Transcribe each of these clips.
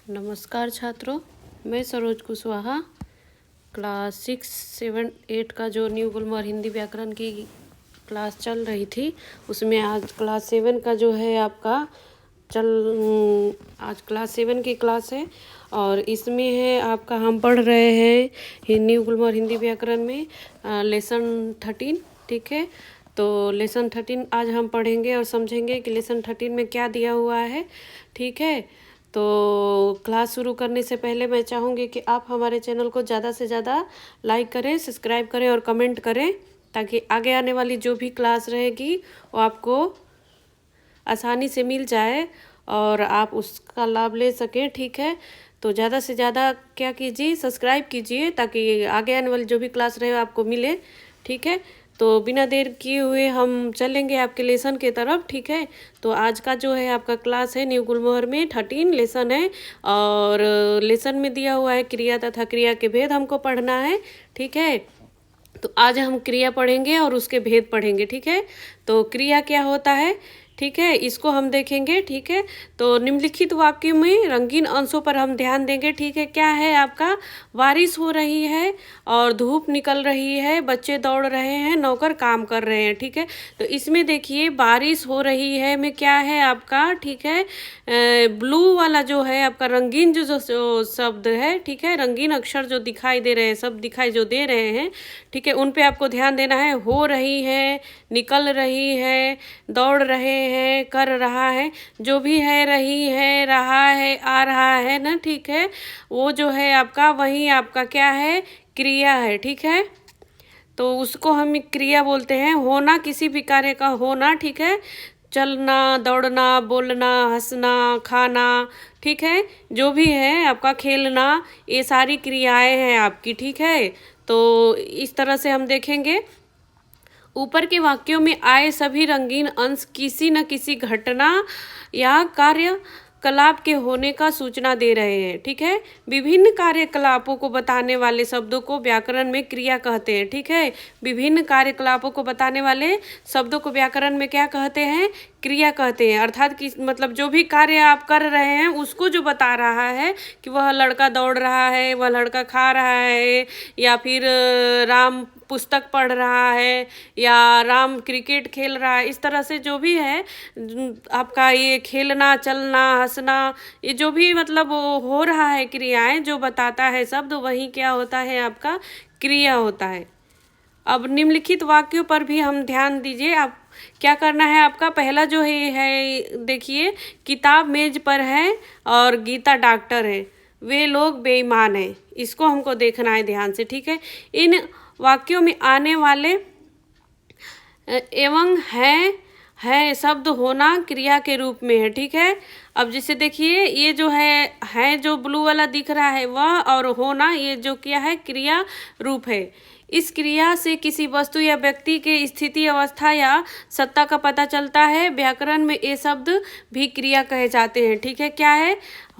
नमस्कार छात्रों, मैं सरोज कुशवाहा क्लास 6, 7, 8 का जो न्यू गुलमोहर हिंदी व्याकरण की क्लास चल रही थी उसमें आज क्लास 7 का जो है आपका आज क्लास 7 की क्लास है और इसमें है आपका हम पढ़ रहे हैं न्यू गुलमोहर हिंदी व्याकरण में लेसन 13। ठीक है, तो लेसन 13 आज हम पढ़ेंगे और समझेंगे कि लेसन 13 में क्या दिया हुआ है। ठीक है, तो क्लास शुरू करने से पहले मैं चाहूँगी कि आप हमारे चैनल को ज़्यादा से ज़्यादा लाइक करें, सब्सक्राइब करें और कमेंट करें ताकि आगे आने वाली जो भी क्लास रहेगी वो आपको आसानी से मिल जाए और आप उसका लाभ ले सकें। ठीक है, तो ज़्यादा से ज़्यादा क्या कीजिए, सब्सक्राइब कीजिए ताकि आगे आने वाली जो भी क्लास रहे आपको मिले। ठीक है, तो बिना देर किए हुए हम चलेंगे आपके लेसन के तरफ। ठीक है, तो आज का जो है आपका क्लास है न्यू गुलमोहर में 13 लेसन है और लेसन में दिया हुआ है क्रिया तथा क्रिया के भेद हमको पढ़ना है। ठीक है, तो आज हम क्रिया पढ़ेंगे और उसके भेद पढ़ेंगे। ठीक है, तो क्रिया क्या होता है, ठीक है, इसको हम देखेंगे। ठीक है, तो निम्नलिखित वाक्य में रंगीन अंशों पर हम ध्यान देंगे। ठीक है, क्या है आपका, बारिश हो रही है और धूप निकल रही है, बच्चे दौड़ रहे हैं, नौकर काम कर रहे हैं। ठीक है, तो इसमें देखिए बारिश हो रही है में क्या है आपका, ठीक है, ब्लू वाला जो है आपका रंगीन जो शब्द है, ठीक है, रंगीन अक्षर जो दिखाई दे रहे हैं, शब्द दिखाई जो दे रहे हैं, ठीक है, उन पे आपको ध्यान देना है। हो रही है, निकल रही है, दौड़ रहे है, कर रहा है, जो भी है, रही है, रहा है, आ रहा है ना। ठीक है, वो जो है आपका वही आपका क्या है, क्रिया है। ठीक है, तो उसको हम क्रिया बोलते हैं। होना किसी भी कार्य का होना, ठीक है, चलना, दौड़ना, बोलना, हंसना, खाना, ठीक है, जो भी है आपका खेलना, ये सारी क्रियाएं हैं आपकी। ठीक है, तो इस तरह से हम देखेंगे। ऊपर के वाक्यों में आए सभी रंगीन अंश किसी न किसी घटना या कार्यकलाप के होने का सूचना दे रहे हैं। ठीक है, विभिन्न कार्यकलापों को बताने वाले शब्दों को व्याकरण में क्रिया कहते हैं। ठीक है, विभिन्न कार्यकलापों को बताने वाले शब्दों को व्याकरण में क्या कहते हैं, क्रिया कहते हैं। अर्थात कि मतलब जो भी कार्य आप कर रहे हैं उसको जो बता रहा है कि वह लड़का दौड़ रहा है, वह लड़का खा रहा है, या फिर राम पुस्तक पढ़ रहा है, या राम क्रिकेट खेल रहा है, इस तरह से जो भी है आपका ये खेलना, चलना, हंसना, ये जो भी मतलब हो रहा है क्रियाएं जो बताता है शब्द, वही क्या होता है आपका, क्रिया होता है। अब निम्नलिखित वाक्यों पर भी हम ध्यान दीजिए। आप क्या करना है आपका, पहला जो है देखिए, किताब मेज पर है और गीता डॉक्टर है, वे लोग बेईमान हैं, इसको हमको देखना है ध्यान से। ठीक है, इन वाक्यों में आने वाले एवं है शब्द होना क्रिया के रूप में है। ठीक है, अब जैसे देखिए ये जो है जो ब्लू वाला दिख रहा है वह, और होना ये जो क्या है, क्रिया रूप है। इस क्रिया से किसी वस्तु या व्यक्ति के स्थिति, अवस्था या सत्ता का पता चलता है। व्याकरण में ये शब्द भी क्रिया कहे जाते हैं। ठीक है, क्या है,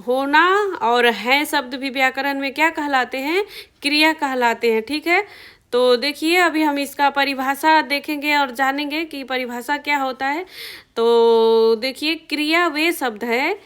होना और है शब्द भी व्याकरण में क्या कहलाते हैं, क्रिया कहलाते हैं। ठीक है, तो देखिए अभी हम इसका परिभाषा देखेंगे और जानेंगे कि परिभाषा क्या होता है। तो देखिए, क्रिया वे शब्द है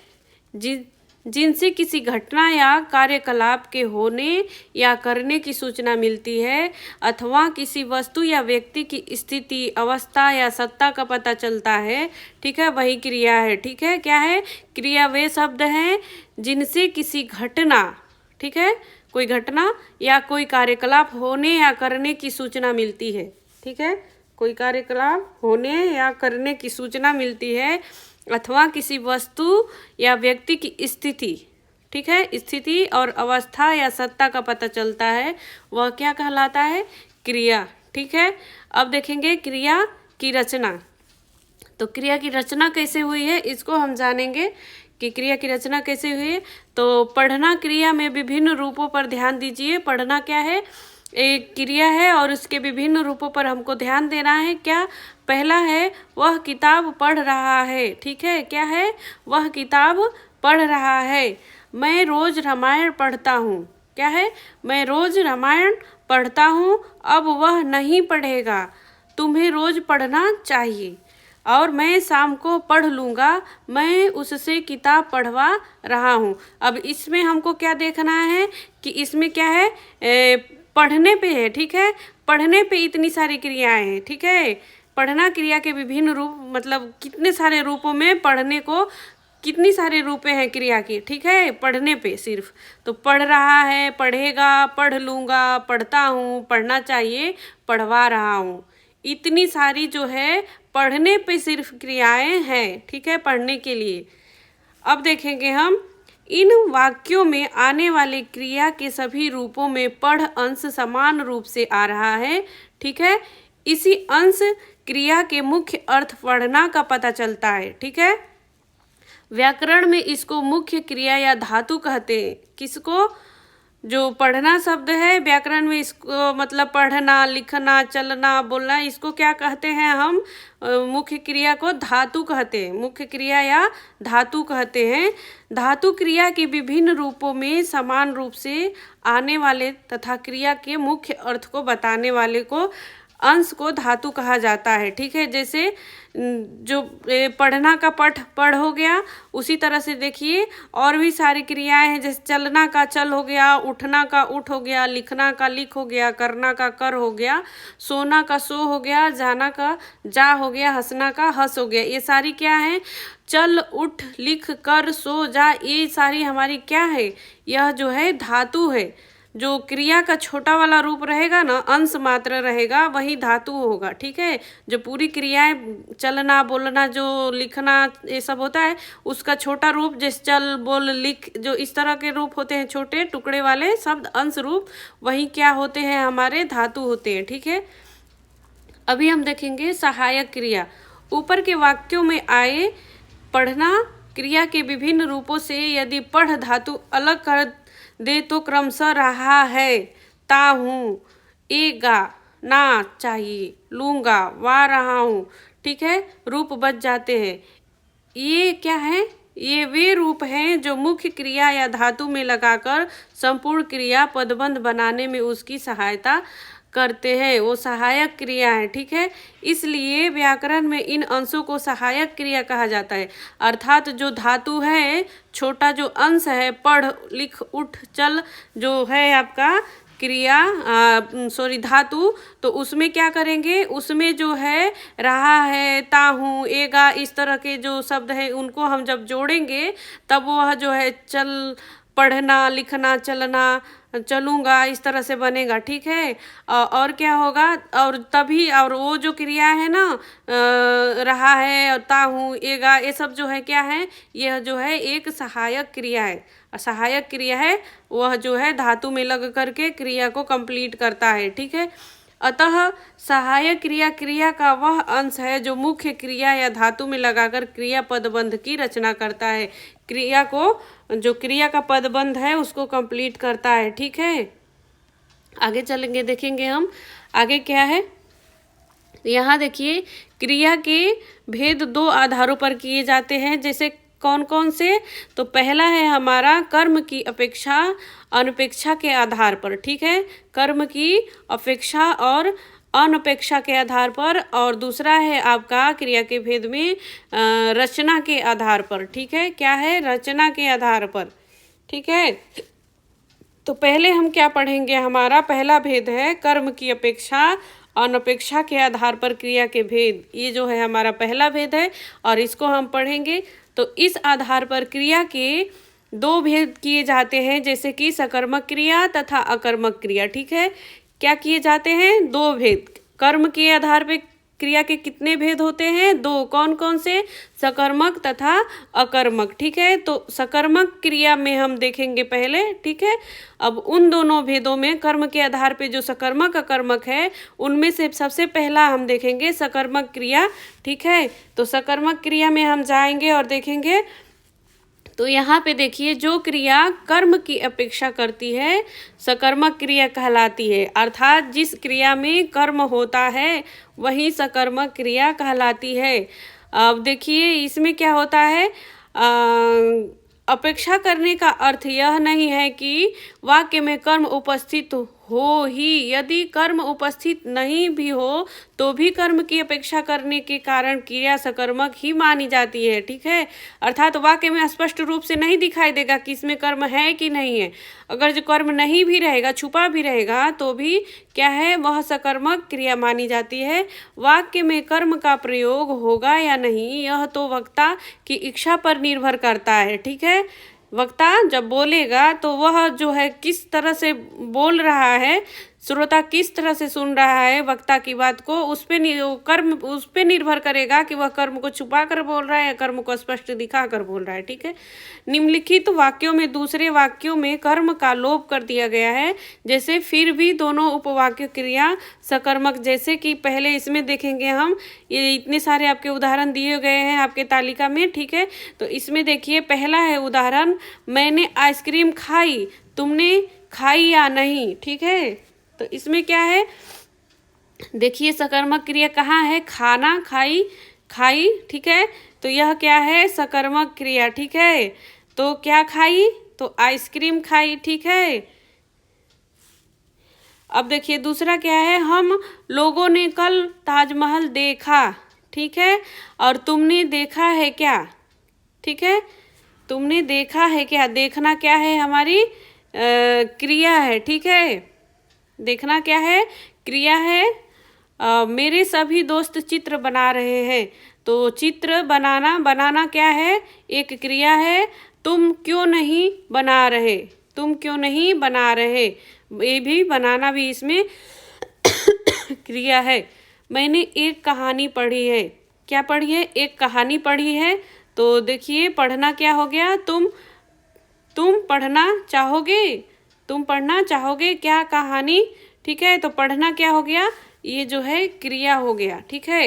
जिनसे किसी घटना या कार्यकलाप के होने या करने की सूचना मिलती है, अथवा किसी वस्तु या व्यक्ति की स्थिति, अवस्था या सत्ता का पता चलता है। ठीक है, वही क्रिया है। ठीक है, क्या है, क्रिया वे शब्द हैं जिनसे किसी घटना, ठीक है, कोई घटना या कोई कार्यकलाप होने या करने की सूचना मिलती है। ठीक है, कोई कार्यकलाप होने या करने की सूचना मिलती है, अथवा किसी वस्तु या व्यक्ति की स्थिति, ठीक है, स्थिति और अवस्था या सत्ता का पता चलता है, वह क्या कहलाता है, क्रिया। ठीक है, अब देखेंगे क्रिया की रचना। तो क्रिया की रचना कैसे हुई है इसको हम जानेंगे कि क्रिया की रचना कैसे हुई है। तो पढ़ना क्रिया में विभिन्न रूपों पर ध्यान दीजिए। पढ़ना क्या है, एक क्रिया है और उसके विभिन्न रूपों पर हमको ध्यान देना है। क्या, पहला है वह किताब पढ़ रहा है। ठीक है, क्या है, वह किताब पढ़ रहा है। मैं रोज रामायण पढ़ता हूँ। क्या है, मैं रोज रामायण पढ़ता हूँ, अब वह नहीं पढ़ेगा, तुम्हें रोज पढ़ना चाहिए। और मैं शाम को पढ़ लूँगा, मैं उससे किताब पढ़वा रहा हूँ। अब इसमें हमको क्या देखना है कि इसमें क्या है, पढ़ने पे है, ठीक है। पढ़ने पे इतनी सारी क्रियाएं हैं, ठीक है। पढ़ना क्रिया के विभिन्न रूप, मतलब कितने सारे रूपों में पढ़ने को, कितनी सारे रूपें हैं क्रिया की, ठीक है। पढ़ने पे सिर्फ तो पढ़ रहा है, पढ़ेगा, पढ़ लूँगा, पढ़ता हूँ, पढ़ना चाहिए, पढ़वा रहा हूँ। इतनी सारी जो है पढ़ने पे सिर्फ क्रियाएं हैं, ठीक है, पढ़ने के लिए। अब देखेंगे हम इन वाक्यों में आने वाले क्रिया के सभी रूपों में पढ़ अंश समान रूप से आ रहा है, ठीक है। इसी अंश क्रिया के मुख्य अर्थ पढ़ना का पता चलता है, ठीक है। व्याकरण में इसको मुख्य क्रिया या धातु कहते हैं। किसको? जो पढ़ना शब्द है व्याकरण में, इसको मतलब पढ़ना, लिखना, चलना, बोलना, इसको क्या कहते हैं हम? मुख्य क्रिया को धातु कहते हैं, मुख्य क्रिया या धातु कहते हैं। धातु क्रिया के विभिन्न रूपों में समान रूप से आने वाले तथा क्रिया के मुख्य अर्थ को बताने वाले को अंश को धातु कहा जाता है, ठीक है। जैसे जो पढ़ना का पढ़ हो गया, उसी तरह से देखिए और भी सारी क्रियाएं हैं, जैसे चलना का चल हो गया, उठना का उठ हो गया, लिखना का लिख हो गया, करना का कर हो गया, सोना का सो हो गया, जाना का जा हो गया, हंसना का हंस हो गया। ये सारी क्या है? चल, उठ, लिख, कर, सो, जा, ये सारी हमारी क्या है? यह जो है धातु है। जो क्रिया का छोटा वाला रूप रहेगा ना, अंश मात्र रहेगा, वही धातु होगा, ठीक है। जो पूरी क्रियाएं चलना, बोलना, जो लिखना, ये सब होता है, उसका छोटा रूप जैसे चल, बोल, लिख, जो इस तरह के रूप होते हैं, छोटे टुकड़े वाले शब्द अंश रूप, वही क्या होते हैं? हमारे धातु होते हैं, ठीक है। अभी हम देखेंगे सहायक क्रिया। ऊपर के वाक्यों में आए पढ़ना क्रिया के विभिन्न रूपों से यदि पढ़ धातु अलग कर दे तो क्रमशः रहा है, ता हूँ, एगा, ना चाहिए, लूँगा, वा रहा हूँ, ठीक है, रूप बच जाते हैं। ये क्या है? ये वे रूप हैं जो मुख्य क्रिया या धातु में लगाकर संपूर्ण क्रिया पदबंध बनाने में उसकी सहायता करते हैं, वो सहायक क्रिया है, ठीक है। इसलिए व्याकरण में इन अंशों को सहायक क्रिया कहा जाता है। अर्थात जो धातु है, छोटा जो अंश है, पढ़, लिख, उठ, चल, जो है आपका क्रिया धातु, तो उसमें क्या करेंगे? उसमें जो है रहा है, ता हूँ, एगा, इस तरह के जो शब्द है उनको हम जब जोड़ेंगे तब वह जो है चल, पढ़ना, लिखना, चलना, चलूँगा, इस तरह से बनेगा, ठीक है। और क्या होगा? और तभी, और वो जो क्रिया है ना, रहा है, ता हूँ, एगा, ये सब जो है क्या है? यह जो है एक सहायक क्रिया है। सहायक क्रिया है, वह जो है धातु में लग करके क्रिया को कंप्लीट करता है, ठीक है। अतः सहायक क्रिया क्रिया का वह अंश है जो मुख्य क्रिया या धातु में लगाकर क्रिया पदबंध की रचना करता है। क्रिया को, जो क्रिया का पदबंध है उसको कंप्लीट करता है, ठीक है। आगे चलेंगे, देखेंगे हम आगे क्या है। यहाँ देखिए क्रिया के भेद दो आधारों पर किए जाते हैं। जैसे कौन कौन से? तो पहला है हमारा कर्म की अपेक्षा अनपेक्षा के आधार पर, ठीक है। कर्म की अपेक्षा और अनपेक्षा के आधार पर। और दूसरा है आपका क्रिया के भेद में रचना के आधार पर, ठीक है। क्या है? रचना के आधार पर, ठीक है। तो पहले हम क्या पढ़ेंगे? हमारा पहला भेद है कर्म की अपेक्षा अनपेक्षा के आधार पर क्रिया के भेद। ये जो है हमारा पहला भेद है और इसको हम पढ़ेंगे। तो इस आधार पर क्रिया के दो भेद किए जाते हैं, जैसे कि सकर्मक क्रिया तथा अकर्मक क्रिया, ठीक है। क्या किए जाते हैं? दो भेद। कर्म के आधार पर क्रिया के कितने भेद होते हैं? दो। कौन कौन से? सकर्मक तथा अकर्मक, ठीक है। तो सकर्मक क्रिया में हम देखेंगे पहले, ठीक है। अब उन दोनों भेदों में कर्म के आधार पे जो सकर्मक अकर्मक है, उनमें से सबसे पहला हम देखेंगे सकर्मक क्रिया, ठीक है। तो सकर्मक क्रिया में हम जाएंगे और देखेंगे। तो यहाँ पे देखिए, जो क्रिया कर्म की अपेक्षा करती है सकर्मक क्रिया कहलाती है। अर्थात जिस क्रिया में कर्म होता है वही सकर्मक क्रिया कहलाती है। अब देखिए इसमें क्या होता है, अपेक्षा करने का अर्थ यह नहीं है कि वाक्य में कर्म उपस्थित हो ही। यदि कर्म उपस्थित नहीं भी हो तो भी कर्म की अपेक्षा करने के कारण क्रिया सकर्मक ही मानी जाती है। ठीक है, अर्थात वाक्य में स्पष्ट रूप से नहीं दिखाई देगा कि इसमें कर्म है कि नहीं है। अगर जो कर्म नहीं भी रहेगा, छुपा भी रहेगा, तो भी क्या है, वह सकर्मक क्रिया मानी जाती है। वाक्य में कर्म का प्रयोग होगा या नहीं, यह तो वक्ता की इच्छा पर निर्भर करता है। ठीक है, वक्ता जब बोलेगा तो वह जो है किस तरह से बोल रहा है, श्रोता किस तरह से सुन रहा है वक्ता की बात को, उस पे कर्म उस पे निर्भर करेगा कि वह कर्म को छुपा कर बोल रहा है या कर्म को स्पष्ट दिखा कर बोल रहा है। ठीक है, निम्नलिखित वाक्यों में दूसरे वाक्यों में कर्म का लोप कर दिया गया है, जैसे फिर भी दोनों उपवाक्य क्रिया सकर्मक। जैसे कि पहले इसमें देखेंगे हम, ये इतने सारे आपके उदाहरण दिए गए हैं आपके तालिका में। ठीक है, तो इसमें देखिए पहला है उदाहरण, मैंने आइसक्रीम खाई, तुमने खाई या नहीं। ठीक है, तो इसमें क्या है, देखिए सकर्मक क्रिया कहाँ है, खाना, खाई, खाई। ठीक है, तो यह क्या है, सकर्मक क्रिया। ठीक है, तो क्या खाई, तो आइसक्रीम खाई। ठीक है, अब देखिए दूसरा क्या है, हम लोगों ने कल ताजमहल देखा। ठीक है, और तुमने देखा है क्या। ठीक है, तुमने देखा है क्या, देखना क्या है, हमारी क्रिया है। ठीक है, देखना क्या है, क्रिया है। मेरे सभी दोस्त चित्र बना रहे हैं, तो चित्र बनाना, बनाना क्या है, एक क्रिया है। तुम क्यों नहीं बना रहे, तुम क्यों नहीं बना रहे, ये भी बनाना भी इसमें क्रिया है। मैंने एक कहानी पढ़ी है, क्या पढ़ी है, एक कहानी पढ़ी है। तो देखिए पढ़ना क्या हो गया, तुम पढ़ना चाहोगे, तुम पढ़ना चाहोगे क्या कहानी। ठीक है, तो पढ़ना क्या हो गया, ये जो है क्रिया हो गया। ठीक है,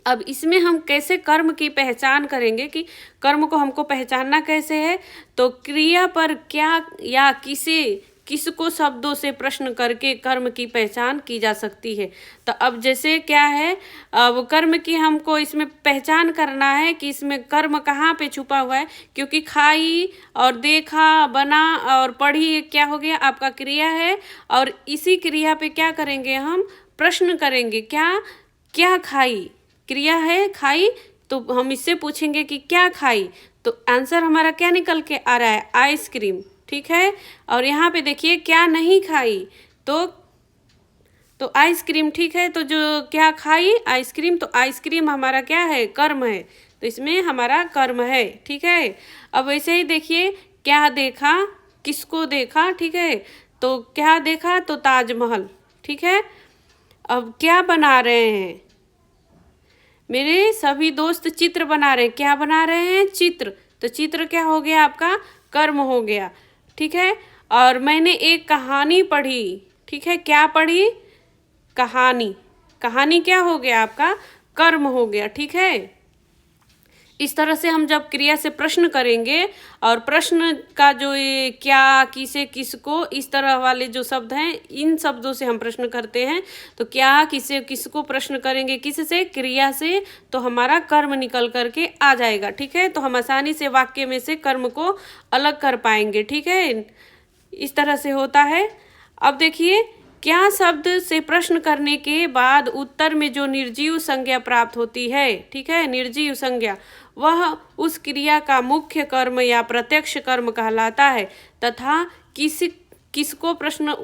अब इसमें हम कैसे कर्म की पहचान करेंगे कि कर्म को हमको पहचानना कैसे है, तो क्रिया पर क्या या किसे, किसको शब्दों से प्रश्न करके कर्म की पहचान की जा सकती है। तो अब जैसे क्या है, अब कर्म की हमको इसमें पहचान करना है कि इसमें कर्म कहाँ पे छुपा हुआ है, क्योंकि खाई और देखा, बना और पढ़ी क्या हो गया, आपका क्रिया है। और इसी क्रिया पे क्या करेंगे, हम प्रश्न करेंगे, क्या क्या खाई, क्रिया है खाई, तो हम इससे पूछेंगे कि क्या खाई, तो आंसर हमारा क्या निकल के आ रहा है, आइसक्रीम। ठीक है, और यहाँ पे देखिए क्या नहीं खाई, तो आइसक्रीम। ठीक है, तो जो क्या खाई, आइसक्रीम, तो आइसक्रीम हमारा क्या है, कर्म है, तो इसमें हमारा कर्म है। ठीक है, अब वैसे ही देखिए क्या देखा, किसको देखा। ठीक है, तो क्या देखा, तो ताजमहल। ठीक है, अब क्या बना रहे हैं, मेरे सभी दोस्त चित्र बना रहे हैं, क्या बना रहे हैं, चित्र, तो चित्र क्या हो गया, आपका कर्म हो गया। ठीक है, और मैंने एक कहानी पढ़ी। ठीक है, क्या पढ़ी, कहानी, कहानी क्या हो गया, आपका कर्म हो गया। ठीक है, इस तरह से हम जब क्रिया से प्रश्न करेंगे, और प्रश्न का जो ये क्या, किसे, किसको, इस तरह वाले जो शब्द हैं, इन शब्दों से हम प्रश्न करते हैं। तो क्या, किसे, किसको प्रश्न करेंगे, किससे, क्रिया से, तो हमारा कर्म निकल करके आ जाएगा। ठीक है, तो हम आसानी से वाक्य में से कर्म को अलग कर पाएंगे। ठीक है, इस तरह से होता है। अब देखिए क्या शब्द से प्रश्न करने के बाद उत्तर में जो निर्जीव संज्ञा प्राप्त होती है। ठीक है, निर्जीव संज्ञा, वह उस क्रिया का मुख्य कर्म या प्रत्यक्ष कर्म कहलाता है, तथा किसको प्रश्न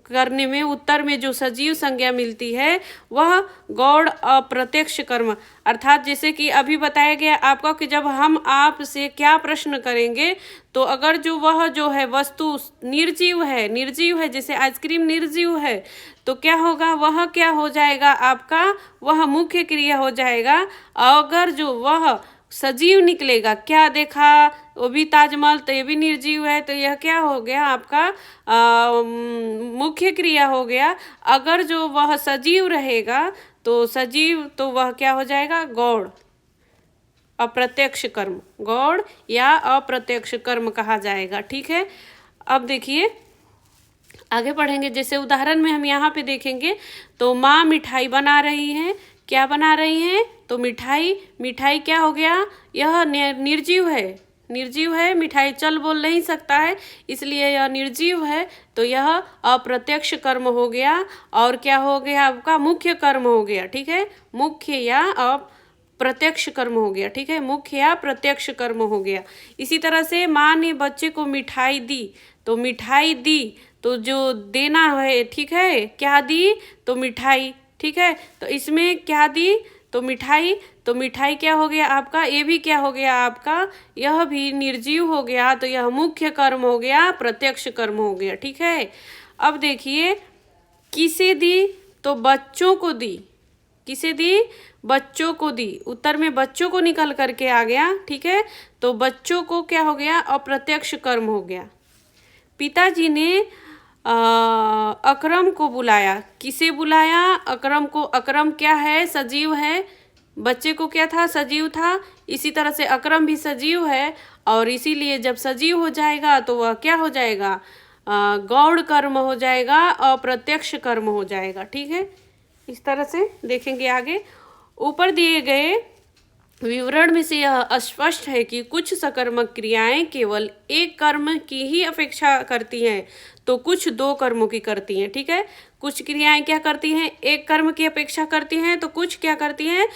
करने में उत्तर में जो सजीव संज्ञा मिलती है वह गौड़ अप्रत्यक्ष कर्म, अर्थात जैसे कि अभी बताया गया आपका कि जब हम आप से क्या प्रश्न करेंगे, तो अगर वह जो है वस्तु निर्जीव है, जैसे आइसक्रीम निर्जीव है, तो क्या होगा, वह क्या हो जाएगा, आपका वह मुख्य क्रिया हो जाएगा। अगर जो वह सजीव निकलेगा, क्या देखा, वो भी ताजमहल, तो ये भी निर्जीव है, तो यह क्या हो गया, आपका मुख्य क्रिया हो गया। अगर जो वह सजीव रहेगा, तो सजीव, तो वह क्या हो जाएगा, गौड़ अप्रत्यक्ष कर्म, गौड़ या अप्रत्यक्ष कर्म कहा जाएगा। ठीक है, अब देखिए आगे पढ़ेंगे। जैसे उदाहरण में हम यहाँ पे देखेंगे, तो माँ मिठाई बना रही हैं, क्या बना रही हैं, तो मिठाई, मिठाई क्या हो गया, यह निर्जीव है, निर्जीव है, मिठाई चल बोल नहीं सकता है, इसलिए यह निर्जीव है। तो यह अप्रत्यक्ष कर्म हो गया। और क्या हो गया आपका? मुख्य कर्म हो गया। ठीक है, मुख्य या अप्रत्यक्ष कर्म हो गया। ठीक है, मुख्य या प्रत्यक्ष कर्म हो गया। इसी तरह से माँ ने बच्चे को मिठाई दी, तो मिठाई दी तो जो देना है, ठीक है, क्या दी? तो मिठाई। ठीक है, तो इसमें क्या दी? तो मिठाई। तो मिठाई क्या हो गया आपका? ये भी क्या हो गया आपका? यह भी निर्जीव हो गया। तो यह मुख्य कर्म हो गया, प्रत्यक्ष कर्म हो गया। ठीक है, अब देखिए, किसे दी? तो बच्चों को दी। किसे दी? बच्चों को दी। उत्तर में बच्चों को निकल करके आ गया। ठीक है, तो बच्चों को क्या हो गया? अप्रत्यक्ष कर्म हो गया। पिताजी ने अकरम को बुलाया। किसे बुलाया? अकरम को। अकरम क्या है? सजीव है। बच्चे को क्या था? सजीव था। इसी तरह से अकरम भी सजीव है, और इसीलिए जब सजीव हो जाएगा तो वह क्या हो जाएगा? गौण कर्म हो जाएगा, अप्रत्यक्ष कर्म हो जाएगा। ठीक है, इस तरह से देखेंगे आगे। ऊपर दिए गए विवरण में से यह स्पष्ट है कि कुछ सकर्मक क्रियाएं केवल एक कर्म की ही अपेक्षा करती हैं, तो कुछ दो कर्मों की करती हैं। ठीक है, कुछ क्रियाएं क्या करती हैं? एक कर्म की अपेक्षा करती हैं, तो कुछ क्या करती हैं?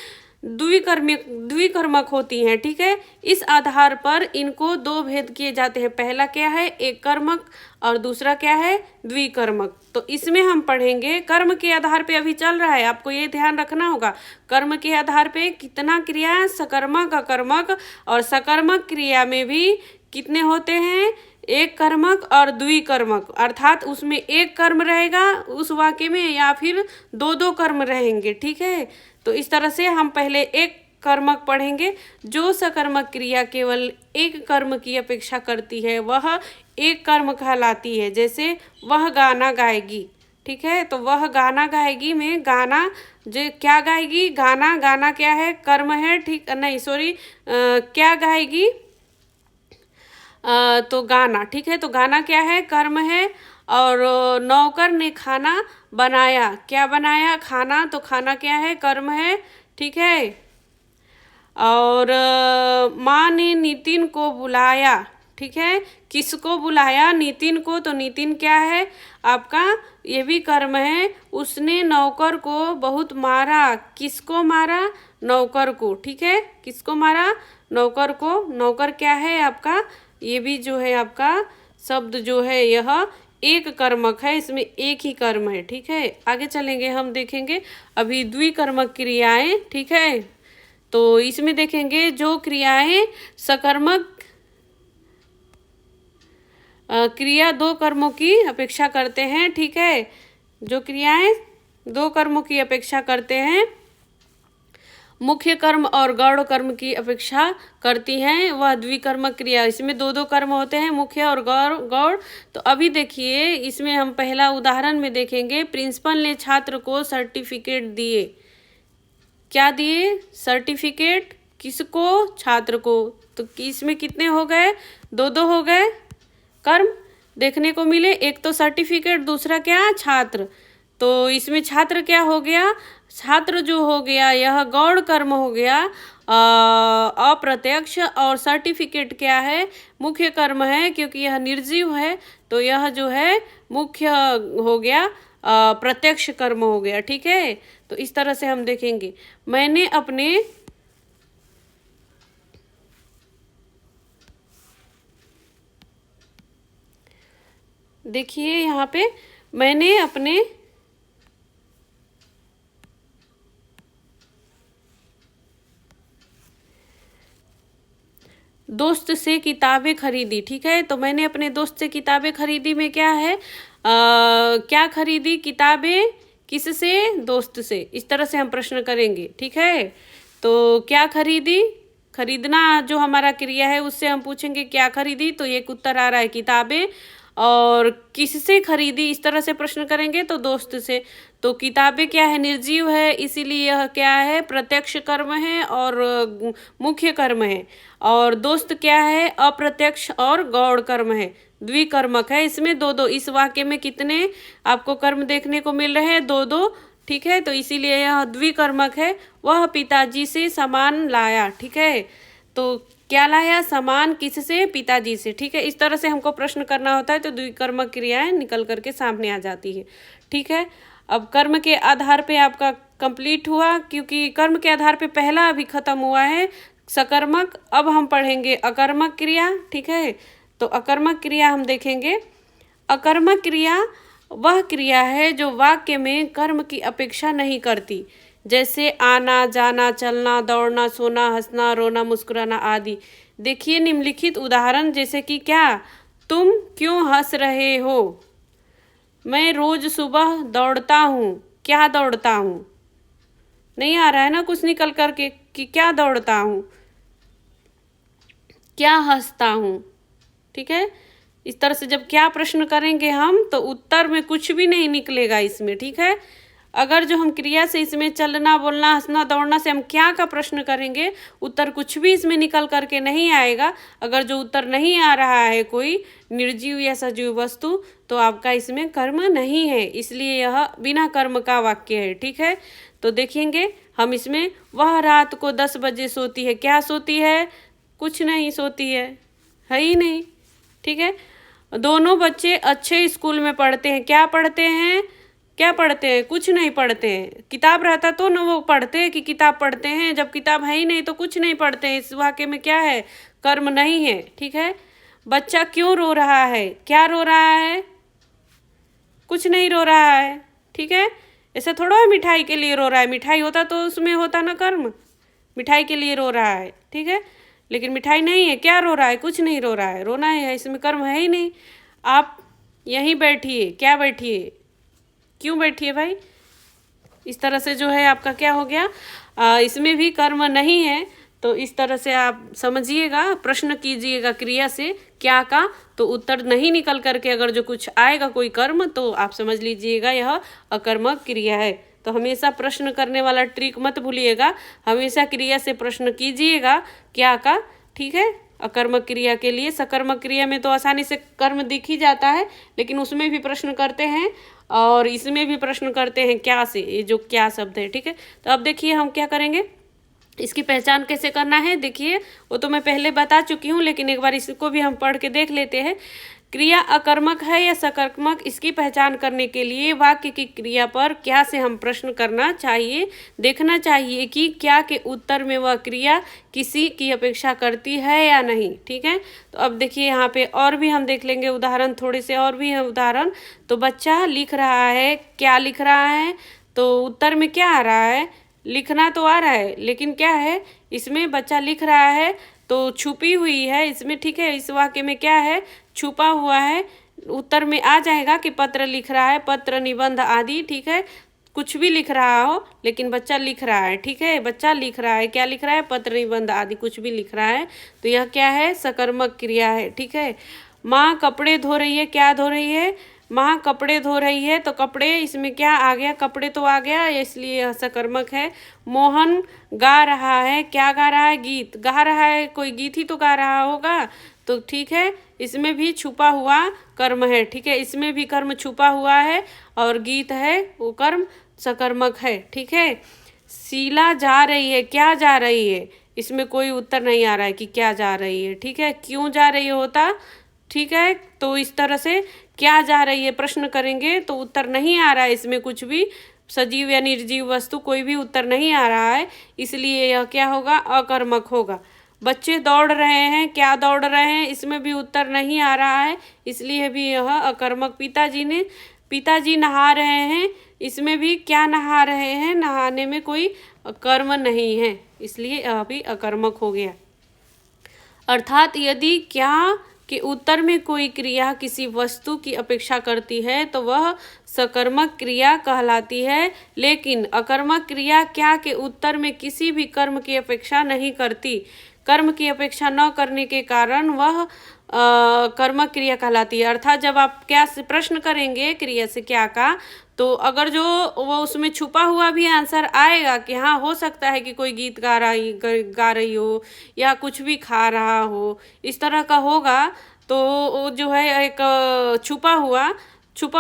द्विकर्मक होती हैं। ठीक है, इस आधार पर इनको दो भेद किए जाते हैं। पहला क्या है? एक कर्मक, और दूसरा क्या है? द्विकर्मक। तो इसमें हम पढ़ेंगे कर्म के आधार पे अभी चल रहा है, आपको ये ध्यान रखना होगा। कर्म के आधार पे कितना क्रिया? सकर्मक, अकर्मक, और सकर्मक क्रिया में भी कितने होते हैं? एक कर्मक और द्विकर्मक, अर्थात उसमें एक कर्म रहेगा उस वाक्य में, या फिर दो दो कर्म रहेंगे। ठीक है, तो इस तरह से हम पहले एक कर्मक पढ़ेंगे। जो सकर्मक क्रिया केवल एक कर्म की अपेक्षा करती है वह एक कर्म कहलाती है। जैसे वह गाना गाएगी। ठीक है, तो वह गाना गाएगी में गाना जो क्या गाएगी? गाना। गाना क्या है? कर्म है। ठीक, नहीं सॉरी, क्या गाएगी? तो गाना। ठीक है, तो गाना क्या है? कर्म है। और नौकर ने खाना बनाया। क्या बनाया? खाना। तो खाना क्या है? कर्म है। ठीक है, और माँ ने नितिन को बुलाया। ठीक है, किसको बुलाया? नितिन को। तो नितिन क्या है आपका? ये भी कर्म है। उसने नौकर को बहुत मारा। किसको मारा? नौकर को। ठीक है, किसको मारा? नौकर को। नौकर क्या है आपका? ये भी जो है आपका शब्द जो है यह एक कर्मक है, इसमें एक ही कर्म है। ठीक है, आगे चलेंगे, हम देखेंगे अभी द्विकर्मक क्रियाएं। ठीक है, तो इसमें देखेंगे जो क्रियाएं सकर्मक क्रिया दो कर्मों की अपेक्षा करते हैं। ठीक है, जो क्रियाएं दो कर्मों की अपेक्षा करते हैं, मुख्य कर्म और गौण कर्म की अपेक्षा करती हैं, वह द्विकर्मक क्रिया। इसमें दो दो कर्म होते हैं, मुख्य और गौण। तो अभी देखिए, इसमें हम पहला उदाहरण में देखेंगे। प्रिंसिपल ने छात्र को सर्टिफिकेट दिए। क्या दिए? सर्टिफिकेट। किसको? छात्र को। तो इसमें कितने हो गए? दो दो हो गए कर्म देखने को मिले। एक तो सर्टिफिकेट, दूसरा क्या? छात्र। तो इसमें छात्र क्या हो गया? छात्र जो हो गया यह गौण कर्म हो गया, अप्रत्यक्ष। और सर्टिफिकेट क्या है? मुख्य कर्म है, क्योंकि यह निर्जीव है। तो यह जो है मुख्य हो गया, प्रत्यक्ष कर्म हो गया। ठीक है, तो इस तरह से हम देखेंगे। मैंने अपने देखिए यहाँ पे, मैंने अपने दोस्त से किताबें खरीदी। ठीक है, तो मैंने अपने दोस्त से किताबें खरीदी में क्या है? क्या खरीदी? किताबें। किससे? दोस्त से। इस तरह से हम प्रश्न करेंगे। ठीक है, तो क्या खरीदी? खरीदना जो हमारा क्रिया है उससे हम पूछेंगे क्या खरीदी, तो एक उत्तर आ रहा है किताबें। और किससे खरीदी, इस तरह से प्रश्न करेंगे तो दोस्त से। तो किताबें क्या है? निर्जीव है, इसीलिए यह क्या है? प्रत्यक्ष कर्म है और मुख्य कर्म है। और दोस्त क्या है? अप्रत्यक्ष और गौण कर्म है, द्विकर्मक है। इसमें दो दो, इस वाक्य में कितने आपको कर्म देखने को मिल रहे हैं? दो दो। ठीक है, तो इसीलिए यह द्विकर्मक है। वह पिताजी से सामान लाया। ठीक है, तो क्या लाया? सामान किससे? पिताजी से। ठीक है, इस तरह से हमको प्रश्न करना होता है तो द्विकर्मक क्रियाएं निकल करके सामने आ जाती है। ठीक है, अब कर्म के आधार पे आपका कंप्लीट हुआ, क्योंकि कर्म के आधार पे पहला अभी खत्म हुआ है सकर्मक। अब हम पढ़ेंगे अकर्मक क्रिया। ठीक है, तो अकर्मक क्रिया हम देखेंगे। अकर्मक क्रिया वह क्रिया है जो वाक्य में कर्म की अपेक्षा नहीं करती, जैसे आना, जाना, चलना, दौड़ना, सोना, हंसना, रोना, मुस्कुराना आदि। देखिए निम्नलिखित उदाहरण, जैसे कि क्या? तुम क्यों हंस रहे हो? मैं रोज सुबह दौड़ता हूँ। क्या दौड़ता हूँ? नहीं आ रहा है ना कुछ निकल करके कि क्या दौड़ता हूँ, क्या हंसता हूँ। ठीक है, इस तरह से जब क्या प्रश्न करेंगे हम तो उत्तर में कुछ भी नहीं निकलेगा इसमें। ठीक है, अगर जो हम क्रिया से इसमें चलना, बोलना, हंसना, दौड़ना से हम क्या का प्रश्न करेंगे, उत्तर कुछ भी इसमें निकल करके नहीं आएगा। अगर जो उत्तर नहीं आ रहा है कोई निर्जीव या सजीव वस्तु, तो आपका इसमें कर्म नहीं है, इसलिए यह बिना कर्म का वाक्य है। ठीक है, तो देखेंगे हम इसमें। वह रात को 10 बजे सोती है। क्या सोती है? कुछ नहीं सोती है ही नहीं। ठीक है, दोनों बच्चे अच्छे स्कूल में पढ़ते हैं। क्या पढ़ते हैं? क्या पढ़ते हैं? कुछ नहीं पढ़ते हैं। किताब रहता तो न वो पढ़ते हैं कि किताब पढ़ते हैं, जब किताब है ही नहीं तो कुछ नहीं पढ़ते हैं। इस वाक्य में क्या है? कर्म नहीं है। ठीक है, बच्चा क्यों रो रहा है? क्या रो रहा है? कुछ नहीं रो रहा है। ठीक है, ऐसा थोड़ा है मिठाई के लिए रो रहा है। मिठाई होता तो उसमें होता ना कर्म, मिठाई के लिए रो रहा है। ठीक है, लेकिन मिठाई नहीं है। क्या रो रहा है? कुछ नहीं रो रहा है। रोना है, इसमें कर्म है ही नहीं। आप यहीं बैठिए। क्या बैठिए? क्यों बैठिए भाई? इस तरह से जो है आपका क्या हो गया, इसमें भी कर्म नहीं है। तो इस तरह से आप समझिएगा, प्रश्न कीजिएगा क्रिया से क्या का, तो उत्तर नहीं निकल करके अगर जो कुछ आएगा कोई कर्म, तो आप समझ लीजिएगा यह अकर्मक क्रिया है। तो हमेशा प्रश्न करने वाला ट्रिक मत भूलिएगा, हमेशा क्रिया से प्रश्न कीजिएगा क्या का। ठीक है, अकर्मक क्रिया के लिए। सकर्मक क्रिया में तो आसानी से कर्म दिख ही जाता है, लेकिन उसमें भी प्रश्न करते हैं और इसमें भी प्रश्न करते हैं क्या से, ये जो क्या शब्द है। ठीक है, तो अब देखिए हम क्या करेंगे, इसकी पहचान कैसे करना है। देखिए वो तो मैं पहले बता चुकी हूँ, लेकिन एक बार इसको भी हम पढ़ के देख लेते हैं। क्रिया अकर्मक है या सकर्मक, इसकी पहचान करने के लिए वाक्य की क्रिया पर क्या से हम प्रश्न करना चाहिए, देखना चाहिए कि क्या के उत्तर में वह क्रिया किसी की अपेक्षा करती है या नहीं। ठीक है, तो अब देखिए यहाँ पे और भी हम देख लेंगे उदाहरण, थोड़े से और भी हैं उदाहरण। तो बच्चा लिख रहा है। क्या लिख रहा है? तो उत्तर में क्या आ रहा है? लिखना तो आ रहा है, लेकिन क्या है इसमें? बच्चा लिख रहा है तो छुपी हुई है इसमें। ठीक है, इस वाक्य में क्या है? छुपा हुआ है। उत्तर में आ जाएगा कि पत्र लिख रहा है, पत्र, निबंध आदि। ठीक है, कुछ भी लिख रहा हो लेकिन बच्चा लिख रहा है। ठीक है, बच्चा लिख रहा है। क्या लिख रहा है? पत्र, निबंध आदि कुछ भी लिख रहा है। तो यह क्या है? सकर्मक क्रिया है। ठीक है, माँ कपड़े धो रही है। क्या धो रही है? माँ कपड़े धो रही है। तो कपड़े इसमें क्या आ गया? कपड़े तो आ गया, इसलिए यह सकर्मक है। मोहन गा रहा है। क्या गा रहा है? गीत गा रहा है, कोई गीत ही तो गा रहा होगा। तो ठीक है, इसमें भी छुपा हुआ कर्म है। ठीक है, इसमें भी कर्म छुपा हुआ है और गीत है वो कर्म सकर्मक है। ठीक है, शीला जा रही है। क्या जा रही है? इसमें कोई उत्तर नहीं आ रहा है कि क्या जा रही है। ठीक है, क्यों जा रही होता। ठीक है, तो इस तरह से क्या जा रही है प्रश्न करेंगे तो उत्तर नहीं आ रहा है इसमें कुछ भी, सजीव या निर्जीव वस्तु कोई भी उत्तर नहीं आ रहा है, इसलिए यह क्या होगा? अकर्मक होगा। बच्चे दौड़ रहे हैं। क्या दौड़ रहे हैं? इसमें भी उत्तर नहीं आ रहा है, इसलिए भी यह अकर्मक। पिताजी नहा रहे हैं। इसमें भी क्या नहा रहे हैं? नहाने में कोई कर्म नहीं है, इसलिए यह भी अकर्मक हो गया। अर्थात यदि क्या के उत्तर में कोई क्रिया किसी वस्तु की अपेक्षा करती है तो वह सकर्मक क्रिया कहलाती है, लेकिन अकर्मक क्रिया क्या के उत्तर में किसी भी कर्म की अपेक्षा नहीं करती। कर्म की अपेक्षा न करने के कारण वह कर्मक क्रिया कहलाती है। अर्थात जब आप क्या से प्रश्न करेंगे क्रिया से क्या का, तो अगर जो वो उसमें छुपा हुआ भी आंसर आएगा कि हाँ हो सकता है कि कोई गीत गा रही हो या कुछ भी खा रहा हो, इस तरह का होगा, तो वो जो है एक छुपा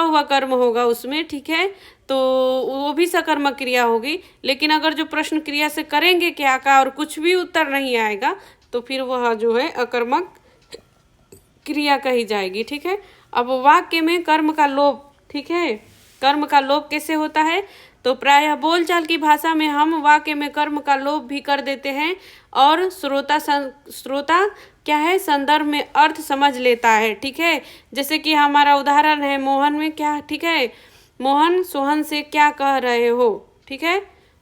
हुआ कर्म होगा उसमें। ठीक है, तो वो भी सकर्मक क्रिया होगी। लेकिन अगर जो प्रश्न क्रिया से करेंगे क्या का और कुछ भी उत्तर नहीं आएगा, तो फिर वह जो है अकर्मक क्रिया कही जाएगी। ठीक है, अब वाक्य में कर्म का लोप, ठीक है, कर्म का लोप कैसे होता है? तो प्रायः बोलचाल की भाषा में हम वाक्य में कर्म का लोप भी कर देते हैं और श्रोता क्या है, संदर्भ में अर्थ समझ लेता है। ठीक है, जैसे कि हमारा उदाहरण है मोहन में क्या, ठीक है, मोहन सोहन से क्या कह रहे हो? ठीक है,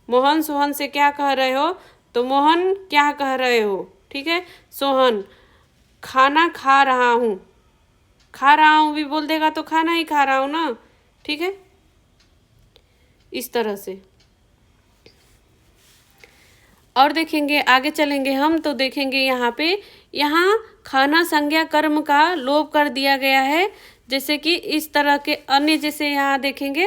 मोहन सोहन से क्या कह रहे हो? तो मोहन क्या कह रहे हो? ठीक है, सोहन खाना खा रहा हूँ, खा रहा हूँ भी बोल देगा तो खाना ही खा रहा हूँ ना। ठीक है, इस तरह से। और देखेंगे आगे चलेंगे हम तो देखेंगे यहाँ पे, यहाँ खाना संज्ञा कर्म का लोप कर दिया गया है। जैसे कि इस तरह के अन्य, जैसे यहाँ देखेंगे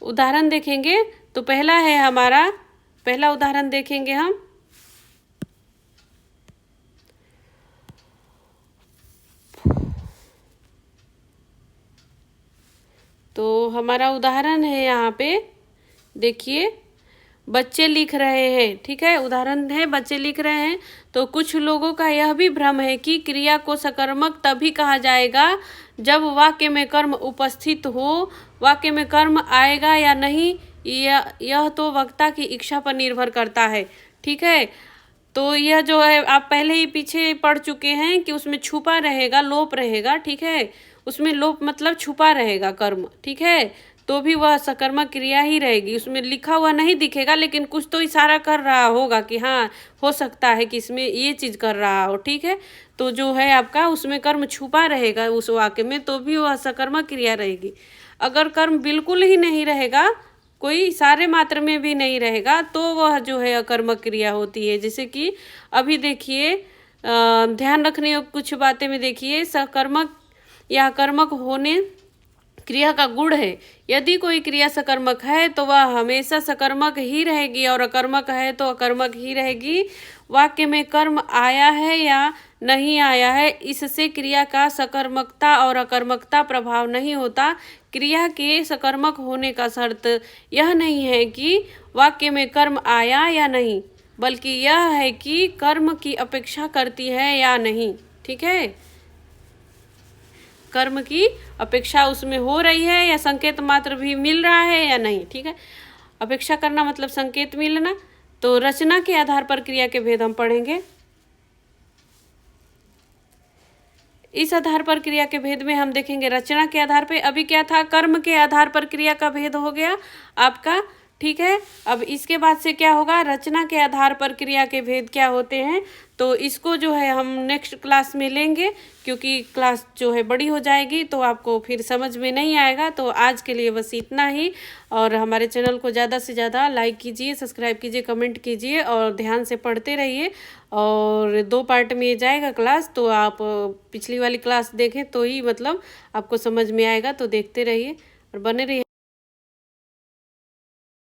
उदाहरण देखेंगे तो पहला है हमारा, पहला उदाहरण देखेंगे हम, तो हमारा उदाहरण है यहाँ पे देखिए, बच्चे लिख रहे हैं। ठीक है, उदाहरण है बच्चे लिख रहे हैं। तो कुछ लोगों का यह भी भ्रम है कि क्रिया को सकर्मक तभी कहा जाएगा जब वाक्य में कर्म उपस्थित हो। वाक्य में कर्म आएगा या नहीं यह तो वक्ता की इच्छा पर निर्भर करता है। ठीक है, तो यह जो है आप पहले ही पीछे पढ़ चुके हैं कि उसमें छुपा रहेगा, लोप रहेगा। ठीक है, उसमें लोप मतलब छुपा रहेगा कर्म। ठीक है, तो भी वह सकर्मक क्रिया ही रहेगी, उसमें लिखा हुआ नहीं दिखेगा, लेकिन कुछ तो इशारा कर रहा होगा कि हाँ हो सकता है कि इसमें ये चीज़ कर रहा हो। ठीक है, तो जो है आपका उसमें कर्म छुपा रहेगा उस वाक्य में, तो भी वह सकर्मक क्रिया रहेगी। अगर कर्म बिल्कुल ही नहीं रहेगा, कोई इशारे मात्र में भी नहीं रहेगा, तो वह जो है अकर्मक क्रिया होती है। जैसे कि अभी देखिए ध्यान रखने योग्य कुछ बातें में देखिए, सकर्मक या कर्मक होने क्रिया का गुण है। यदि कोई क्रिया सकर्मक है तो वह हमेशा सकर्मक ही रहेगी और अकर्मक है तो अकर्मक ही रहेगी। वाक्य में कर्म आया है या नहीं आया है, इससे क्रिया का सकर्मकता और अकर्मकता प्रभाव नहीं होता। क्रिया के सकर्मक होने का शर्त यह नहीं है कि वाक्य में कर्म आया या नहीं, बल्कि यह है कि कर्म की अपेक्षा करती है या नहीं। ठीक है, कर्म की अपेक्षा उसमें हो रही है या संकेत मात्र भी मिल रहा है या नहीं। ठीक है, अपेक्षा करना मतलब संकेत मिलना। तो रचना के आधार पर क्रिया के भेद हम पढ़ेंगे। इस आधार पर क्रिया के भेद में हम देखेंगे रचना के आधार पे, अभी क्या था, कर्म के आधार पर क्रिया का भेद हो गया आपका। ठीक है, अब इसके बाद से क्या होगा, रचना के आधार पर क्रिया के भेद क्या होते हैं, तो इसको जो है हम नेक्स्ट क्लास में लेंगे, क्योंकि क्लास जो है बड़ी हो जाएगी तो आपको फिर समझ में नहीं आएगा। तो आज के लिए बस इतना ही, और हमारे चैनल को ज़्यादा से ज़्यादा लाइक कीजिए, सब्सक्राइब कीजिए, कमेंट कीजिए और ध्यान से पढ़ते रहिए। और 2 पार्ट में जाएगा क्लास, तो आप पिछली वाली क्लास देखें तो ही मतलब आपको समझ में आएगा। तो देखते रहिए और बने रहिए।